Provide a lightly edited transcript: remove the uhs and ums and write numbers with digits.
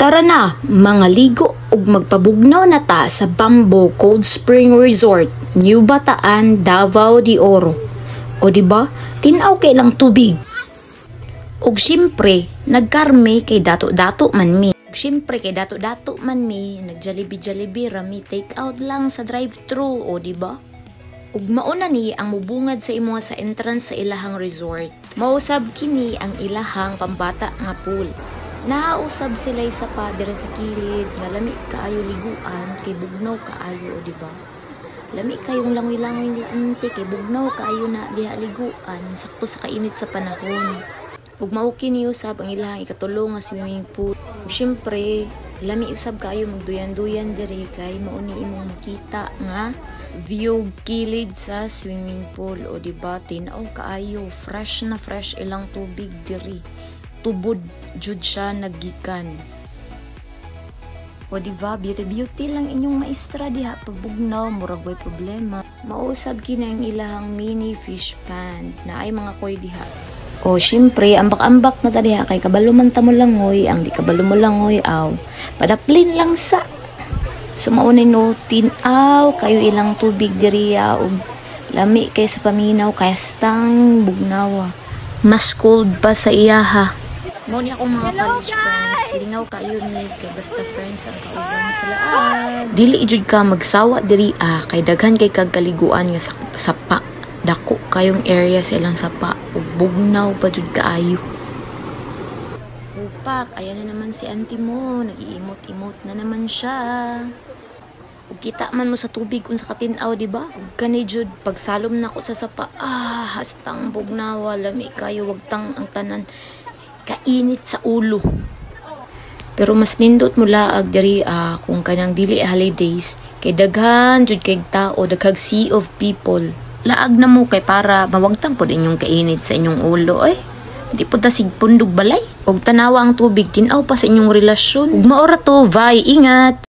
Tara na, mga ligo ug magpabugnaw na ta sa Bamboo Cold Spring Resort, New Bataan, Davao de Oro. O diba, tinaw kay lang tubig. Ug syempre, nagkarme kay dato-dato man mi. Nag-Jollibee rami take out lang sa drive-thru, o diba? Ug mauna ni ang mubungad sa imo sa entrance sa ilahang resort. Mausab kini ang ilahang pambata nga pool. Nausab sila sa padre sa kilid, nga lami kaayo liguan, kay bugnaw kaayo, o diba? Lami kayong langoy-langoy ante, kay bugnaw kaayo na diha liguan, sakto sa kainit sa panahon. Ug mao kini usab ang ilahang ikatulong nga swimming pool. Syempre, lami usab kaayo magduyan-duyan diri kay mao ni imong makita nga view kilid sa swimming pool, o diba? Tinaw kaayo, fresh na fresh ilang tubig diri. Tubod jud siya naggikan. O diba, beauty lang inyong maestra diha pagbugnaw, murag way problema. Mausab kini ang ilahang mini fish pond na ay mga koy diha. O syempre, ambak-ambak na ta diha kay kabalo man ta mo langoy, ang di kabalo mo langoy aw. Padaplin lang sa. Sumaunay no tinaw kayo ilang tubig diri og lami kay sa paminaw kay stang bugnawa. Mas cold pa sa iyaha. Mo ni akong mga college friends, lingaw kayo ni kay basta friends ang kauban sila. Dili jud ka magsawa diri kay daghan kay kag kaliguan nga sapa. Dako kayong area sa ilang sapa ug bugnaw pa jud kaayo. Upak, ayan na naman si auntie mo, nag-iimot-imot na naman siya. Ug kita man mo sa tubig unsa ka tin-aw, diba? Ug kani jud pagsalom nako sa sapa, hastang bugnawa, lami kayo, wag tang ang tanan kainit sa ulo. Pero mas nindot mo laag diri kung kanang dili holidays kay daghan jud kay tao, daghang sea of people. Laag na mo kay para mawagtang pod inyong kainit sa inyong ulo di po ta sigpundog balay. Ug tanawa ang tubig, tinaw pa sa inyong relasyon. Ug maora to, bye, ingat.